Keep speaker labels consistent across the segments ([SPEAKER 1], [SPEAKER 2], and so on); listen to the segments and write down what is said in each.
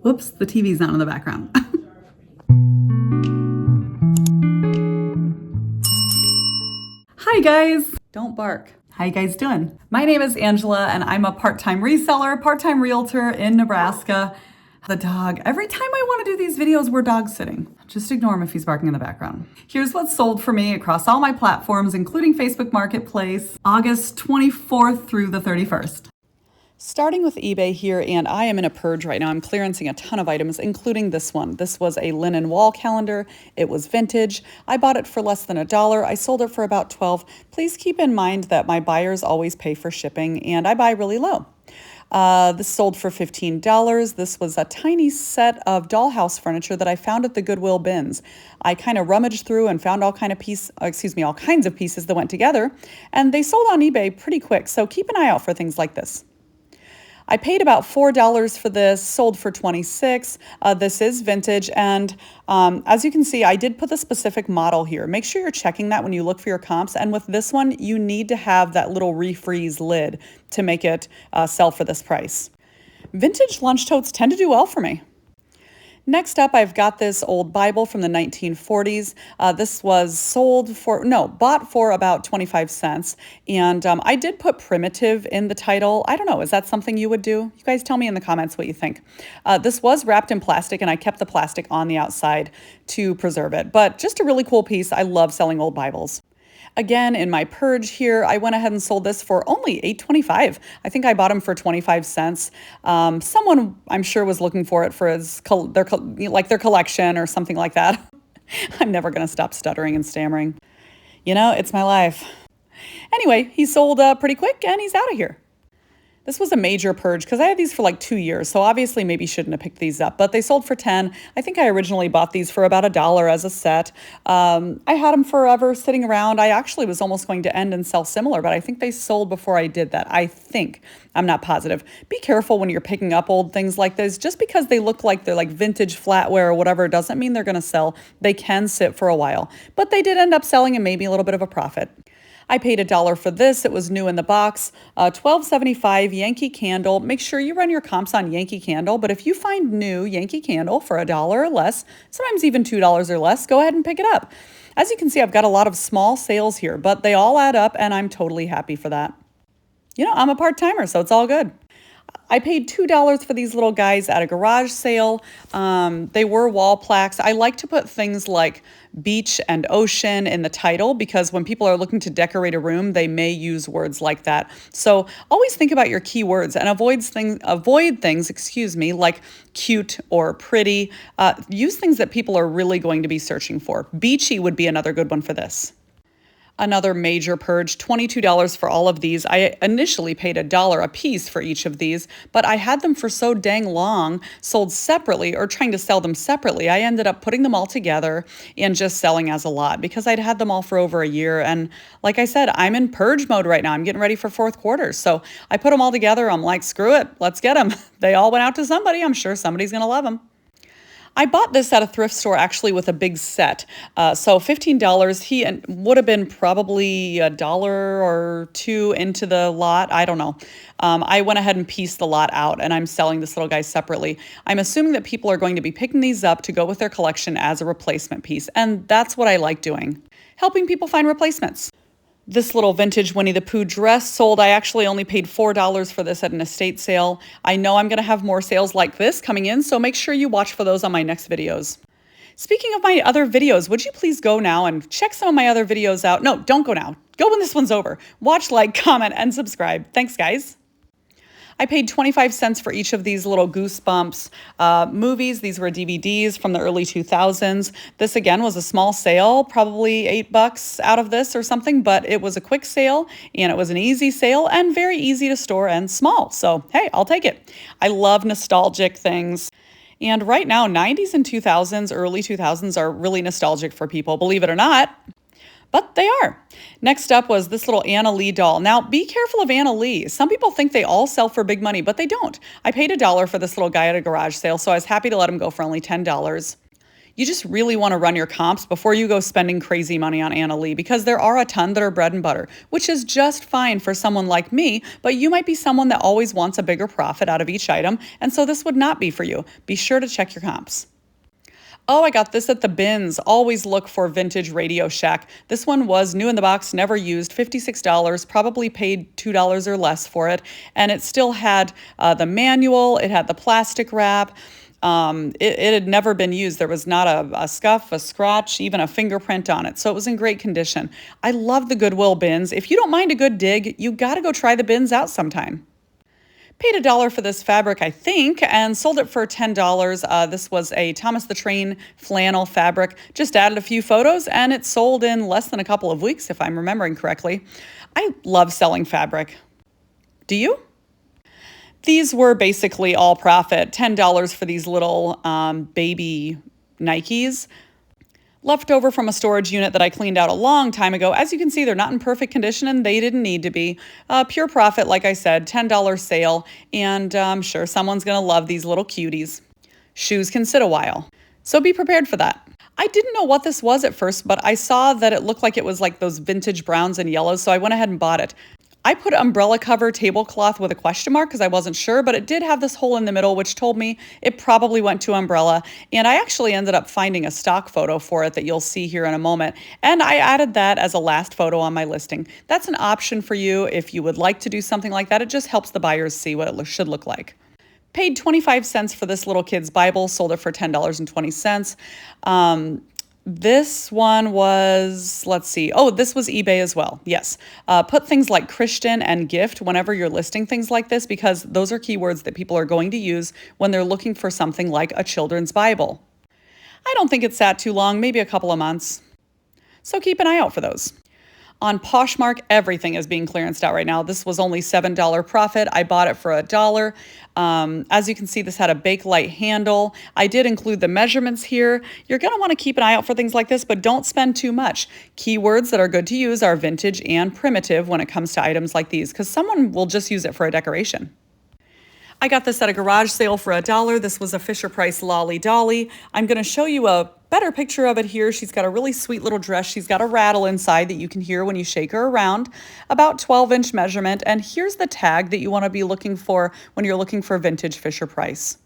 [SPEAKER 1] Whoops, the TV's not in the background. Hi guys! Don't bark. How you guys doing? My name is Angela and I'm a part-time reseller, part-time realtor in Nebraska. The dog, every time I want to do these videos, we're dog sitting. Just ignore him if he's barking in the background. Here's what's sold for me across all my platforms, including Facebook Marketplace, August 24th through the 31st. Starting with eBay here, and I am in a purge right now. I'm clearancing a ton of items, including this one. This was a linen wall calendar. It was vintage. I bought it for less than $1. I sold it for about $12. Please keep in mind that my buyers always pay for shipping, and I buy really low. This sold for $15. This was a tiny set of dollhouse furniture that I found at the Goodwill bins. I kind of rummaged through and found all kinds of pieces that went together, and they sold on eBay pretty quick, so keep an eye out for things like this. I paid about $4 for this, sold for $26. This is vintage, and as you can see, I did put the specific model here. Make sure you're checking that when you look for your comps, and with this one, you need to have that little refreeze lid to make it sell for this price. Vintage lunch totes tend to do well for me. Next up, I've got this old Bible from the 1940s. This was bought for about 25 cents. And I did put primitive in the title. I don't know, is that something you would do? You guys tell me in the comments what you think. This was wrapped in plastic, and I kept the plastic on the outside to preserve it. But just a really cool piece. I love selling old Bibles. Again, in my purge here, I went ahead and sold this for only $8.25. I think I bought them for 25 cents. Someone, I'm sure, was looking for it for their collection or something like that. I'm never going to stop stuttering and stammering. You know, it's my life. Anyway, he sold pretty quick, and he's out of here. This was a major purge because I had these for like 2 years, so obviously maybe shouldn't have picked these up, but they sold for 10. I think I originally bought these for about $1 as a set. I had them forever sitting around. I actually was almost going to end and sell similar, but I think they sold before I did that. I think. I'm not positive. Be careful when you're picking up old things like this. Just because they look like they're like vintage flatware or whatever doesn't mean they're going to sell. They can sit for a while, but they did end up selling and maybe a little bit of a profit. I paid $1 for this. It was new in the box. $12.75 Yankee Candle. Make sure you run your comps on Yankee Candle, but if you find new Yankee Candle for $1 or less, sometimes even $2 or less, go ahead and pick it up. As you can see, I've got a lot of small sales here, but they all add up, and I'm totally happy for that. You know, I'm a part-timer, so it's all good. I paid $2 for these little guys at a garage sale. They were wall plaques. I like to put things like beach and ocean in the title because when people are looking to decorate a room, they may use words like that. So always think about your keywords and avoid things, like cute or pretty. Use things that people are really going to be searching for. Beachy would be another good one for this. Another major purge, $22 for all of these. I initially paid $1 a piece for each of these, but I had them for so dang long, sold separately or trying to sell them separately. I ended up putting them all together and just selling as a lot because I'd had them all for over a year. And like I said, I'm in purge mode right now. I'm getting ready for fourth quarter. So I put them all together. I'm like, screw it, let's get them. They all went out to somebody. I'm sure somebody's going to love them. I bought this at a thrift store actually with a big set. So $15, he would have been probably $1 or $2 into the lot. I don't know. I went ahead and pieced the lot out and I'm selling this little guy separately. I'm assuming that people are going to be picking these up to go with their collection as a replacement piece. And that's what I like doing, helping people find replacements. This little vintage Winnie the Pooh dress sold. I actually only paid $4 for this at an estate sale. I know I'm going to have more sales like this coming in, so make sure you watch for those on my next videos. Speaking of my other videos, would you please go now and check some of my other videos out? No, don't go now. Go when this one's over. Watch, like, comment, and subscribe. Thanks, guys. I paid 25 cents for each of these little Goosebumps movies. These were DVDs from the early 2000s. This, again, was a small sale, probably $8 out of this or something, but it was a quick sale, and it was an easy sale and very easy to store and small. So, hey, I'll take it. I love nostalgic things. And right now, 90s and 2000s, early 2000s are really nostalgic for people, believe it or not. But they are. Next up was this little Anna Lee doll. Now, be careful of Anna Lee. Some people think they all sell for big money, but they don't. I paid $1 for this little guy at a garage sale, so I was happy to let him go for only $10. You just really want to run your comps before you go spending crazy money on Anna Lee, because there are a ton that are bread and butter, which is just fine for someone like me, but you might be someone that always wants a bigger profit out of each item, and so this would not be for you. Be sure to check your comps. Oh, I got this at the bins. Always look for vintage Radio Shack. This one was new in the box, never used, $56, probably paid $2 or less for it. And it still had the manual, it had the plastic wrap. It had never been used. There was not a scuff, a scratch, even a fingerprint on it. So it was in great condition. I love the Goodwill bins. If you don't mind a good dig, you gotta go try the bins out sometime. Paid $1 for this fabric, I think, and sold it for $10. This was a Thomas the Train flannel fabric. Just added a few photos, and it sold in less than a couple of weeks, if I'm remembering correctly. I love selling fabric. Do you? These were basically all profit. $10 for these little baby Nikes. Left over from a storage unit that I cleaned out a long time ago. As you can see, they're not in perfect condition, and they didn't need to be. Pure profit, like I said, $10 sale, and I'm sure someone's gonna love these little cuties. Shoes can sit a while, so be prepared for that. I didn't know what this was at first, but I saw that it looked like it was like those vintage browns and yellows, so I went ahead and bought it. I put umbrella cover tablecloth with a question mark because I wasn't sure, but it did have this hole in the middle, which told me it probably went to umbrella. And I actually ended up finding a stock photo for it that you'll see here in a moment. And I added that as a last photo on my listing. That's an option for you if you would like to do something like that. It just helps the buyers see what it should look like. Paid 25 cents for this little kid's Bible, sold it for $10.20. This one was, let's see. Oh, this was eBay as well. Yes. Put things like Christian and gift whenever you're listing things like this, because those are keywords that people are going to use when they're looking for something like a children's Bible. I don't think it sat too long, maybe a couple of months. So keep an eye out for those. On Poshmark, everything is being clearanced out right now. This was only $7 profit. I bought it for $1. As you can see, this had a Bakelite handle. I did include the measurements here. You're going to want to keep an eye out for things like this, but don't spend too much. Keywords that are good to use are vintage and primitive when it comes to items like these, because someone will just use it for a decoration. I got this at a garage sale for $1. This was a Fisher-Price Lolly Dolly. I'm going to show you a better picture of it here. She's got a really sweet little dress. She's got a rattle inside that you can hear when you shake her around, about 12-inch measurement. And here's the tag that you want to be looking for when you're looking for vintage Fisher-Price.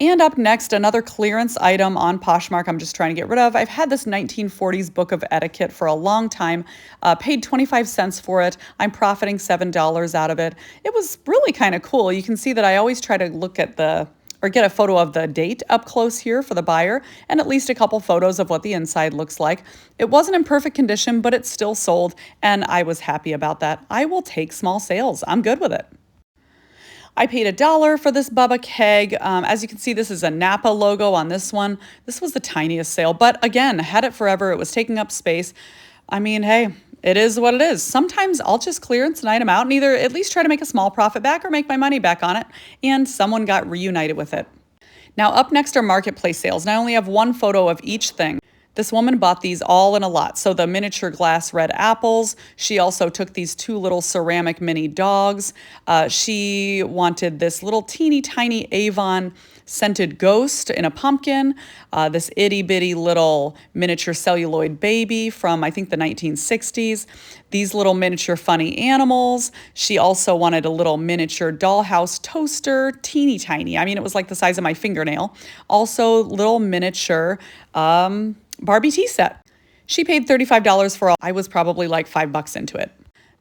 [SPEAKER 1] And up next, another clearance item on Poshmark I'm just trying to get rid of. I've had this 1940s book of etiquette for a long time, paid 25 cents for it. I'm profiting $7 out of it. It was really kind of cool. You can see that I always try to look at get a photo of the date up close here for the buyer, and at least a couple photos of what the inside looks like. It wasn't in perfect condition, but it still sold, and I was happy about that. I will take small sales. I'm good with it. I paid $1 for this Bubba keg. As you can see, this is a Napa logo on this one. This was the tiniest sale, but again, had it forever. It was taking up space. I mean, hey, it is what it is. Sometimes I'll just clearance an item out and either at least try to make a small profit back or make my money back on it, and someone got reunited with it. Now up next are marketplace sales, and I only have one photo of each thing. This woman bought these all in a lot. So the miniature glass red apples. She also took these two little ceramic mini dogs. She wanted this little teeny tiny Avon scented ghost in a pumpkin. This itty bitty little miniature celluloid baby from, I think, the 1960s. These little miniature funny animals. She also wanted a little miniature dollhouse toaster, teeny tiny. I mean, it was like the size of my fingernail. Also, little miniature Barbie tea set. She paid $35 for all. I was probably like $5 into it.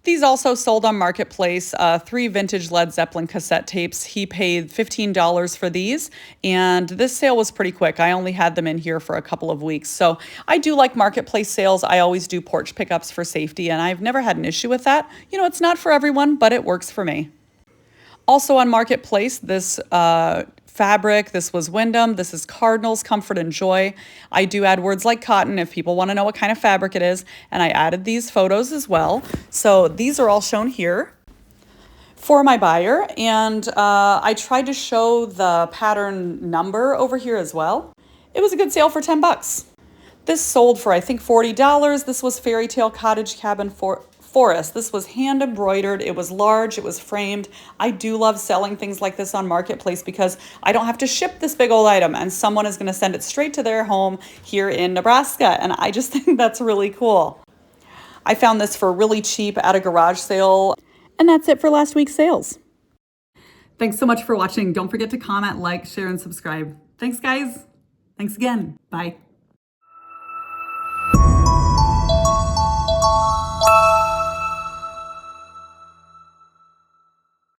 [SPEAKER 1] These also sold on Marketplace, 3 vintage Led Zeppelin cassette tapes. He paid $15 for these, and this sale was pretty quick. I only had them in here for a couple of weeks. So I do like Marketplace sales. I always do porch pickups for safety, and I've never had an issue with that. You know, it's not for everyone, but it works for me. Also on Marketplace, this fabric, this was Wyndham, this is Cardinals, Comfort and Joy. I do add words like cotton if people want to know what kind of fabric it is, and I added these photos as well. So these are all shown here for my buyer, and I tried to show the pattern number over here as well. It was a good sale for $10. This sold for, I think, $40. This was Fairy Tale Cottage Cabin Forest. This was hand embroidered. It was large. It was framed. I do love selling things like this on Marketplace because I don't have to ship this big old item and someone is going to send it straight to their home here in Nebraska. And I just think that's really cool. I found this for really cheap at a garage sale. And that's it for last week's sales. Thanks so much for watching. Don't forget to comment, like, share, and subscribe. Thanks, guys. Thanks again. Bye.